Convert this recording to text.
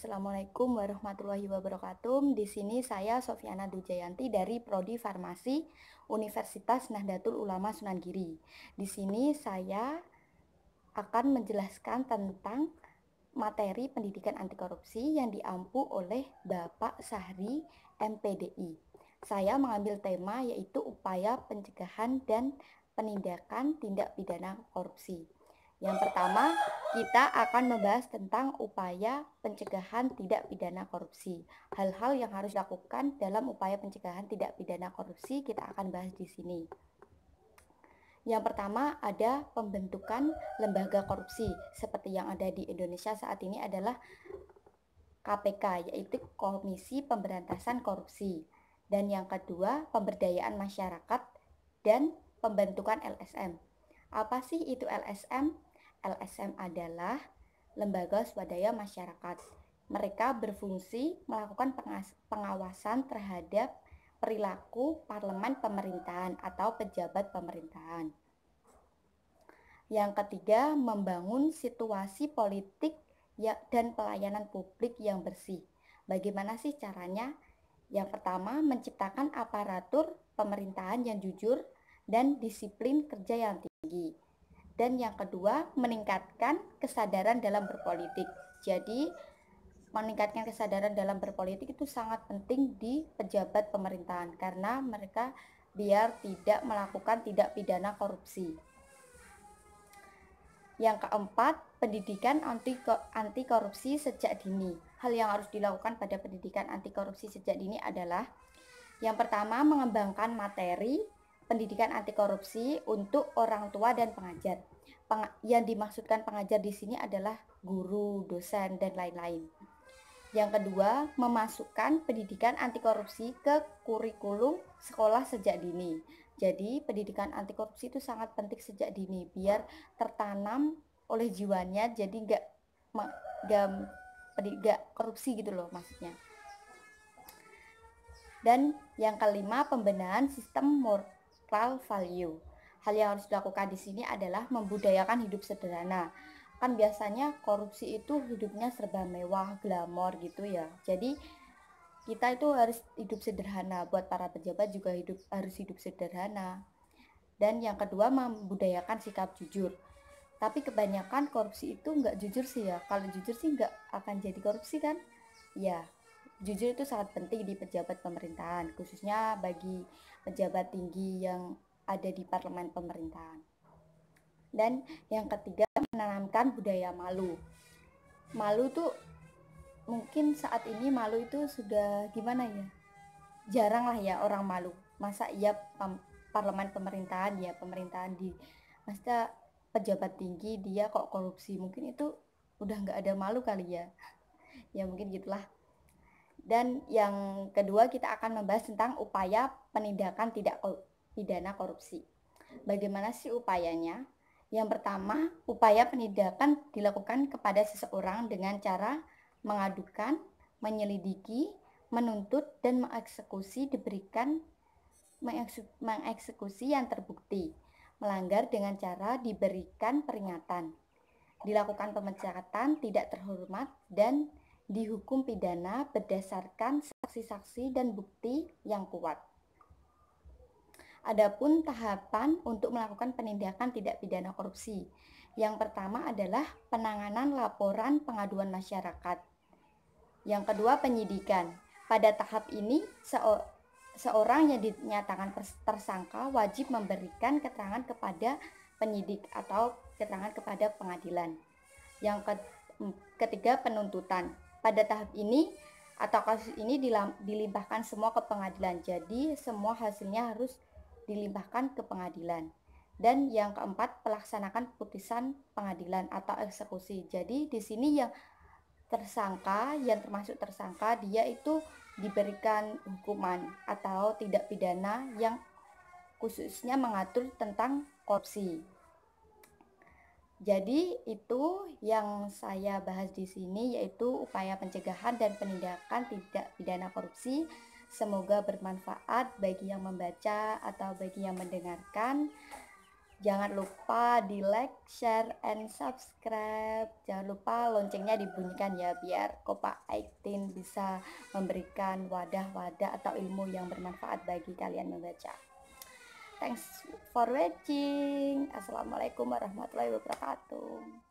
Assalamualaikum warahmatullahi wabarakatuh. Di sini saya Sofyana Dujayanti dari Prodi Farmasi Universitas Nahdlatul Ulama Sunan Giri. Di sini saya akan menjelaskan tentang materi pendidikan anti korupsi yang diampu oleh Bapak Sahri MPDI. Saya mengambil tema yaitu upaya pencegahan dan penindakan tindak pidana korupsi. Yang pertama, kita akan membahas tentang upaya pencegahan tindak pidana korupsi. Hal-hal yang harus dilakukan dalam upaya pencegahan tindak pidana korupsi kita akan bahas di sini. Yang pertama ada pembentukan lembaga korupsi seperti yang ada di Indonesia saat ini adalah KPK, yaitu Komisi Pemberantasan Korupsi. Dan yang kedua, pemberdayaan masyarakat dan pembentukan LSM. Apa sih itu LSM? LSM adalah lembaga swadaya masyarakat. Mereka berfungsi melakukan pengawasan terhadap perilaku parlemen pemerintahan atau pejabat pemerintahan. Yang ketiga, membangun situasi politik dan pelayanan publik yang bersih. Bagaimana sih caranya? Yang pertama, menciptakan aparatur pemerintahan yang jujur dan disiplin kerja yang tinggi. Dan yang kedua, meningkatkan kesadaran dalam berpolitik. Jadi, meningkatkan kesadaran dalam berpolitik itu sangat penting di pejabat pemerintahan karena mereka biar tidak melakukan tindak pidana korupsi. Yang keempat, pendidikan anti korupsi sejak dini. Hal yang harus dilakukan pada pendidikan anti korupsi sejak dini adalah yang pertama, mengembangkan materi pendidikan anti korupsi untuk orang tua dan pengajar. Yang dimaksudkan pengajar di sini adalah guru, dosen, dan lain-lain. Yang kedua, memasukkan pendidikan anti korupsi ke kurikulum sekolah sejak dini. Jadi, pendidikan anti korupsi itu sangat penting sejak dini, biar tertanam oleh jiwanya, jadi nggak korupsi gitu loh maksudnya. Dan yang kelima, pembenahan sistem moral value. Hal yang harus dilakukan di sini adalah membudayakan hidup sederhana. Kan biasanya korupsi itu hidupnya serba mewah, glamor gitu ya. Jadi kita itu harus hidup sederhana. Buat para pejabat juga harus hidup sederhana. Dan yang kedua, membudayakan sikap jujur. Tapi kebanyakan korupsi itu nggak jujur sih ya. Kalau jujur sih nggak akan jadi korupsi kan? Ya, jujur itu sangat penting di pejabat pemerintahan, khususnya bagi pejabat tinggi yang ada di parlemen pemerintahan. Dan yang ketiga, menanamkan budaya malu. Malu tuh mungkin saat ini malu itu sudah gimana ya? Jarang lah ya orang malu. Masa iya parlemen pemerintahan ya, pemerintahan di masa pejabat tinggi dia kok korupsi, mungkin itu udah nggak ada malu kali ya. Ya mungkin gitulah. Dan yang kedua, kita akan membahas tentang upaya penindakan tidak pidana korupsi. Bagaimana sih upayanya? Yang pertama, upaya penindakan dilakukan kepada seseorang dengan cara mengadukan, menyelidiki, menuntut, dan mengeksekusi yang terbukti. Melanggar dengan cara diberikan peringatan, dilakukan pemecatan tidak terhormat, dan dihukum pidana berdasarkan saksi-saksi dan bukti yang kuat. Adapun tahapan untuk melakukan penindakan tidak pidana korupsi. Yang pertama adalah penanganan laporan pengaduan masyarakat. Yang kedua, penyidikan. Pada tahap ini, seorang yang dinyatakan tersangka wajib memberikan keterangan kepada penyidik atau keterangan kepada pengadilan. Yang ketiga, penuntutan. Pada tahap ini atau kasus ini dilimpahkan semua ke pengadilan. Jadi semua hasilnya harus dilimpahkan ke pengadilan. Dan yang keempat, pelaksanakan putusan pengadilan atau eksekusi. Jadi di sini yang termasuk tersangka, dia itu diberikan hukuman atau tindak pidana yang khususnya mengatur tentang korupsi. Jadi itu yang saya bahas di sini, yaitu upaya pencegahan dan penindakan tidak pidana korupsi. Semoga bermanfaat bagi yang membaca atau bagi yang mendengarkan. Jangan lupa di like, share, and subscribe. Jangan lupa loncengnya dibunyikan ya, biar Kopa 18 bisa memberikan wadah-wadah atau ilmu yang bermanfaat bagi kalian membaca. Thanks for watching. Assalamualaikum warahmatullahi wabarakatuh.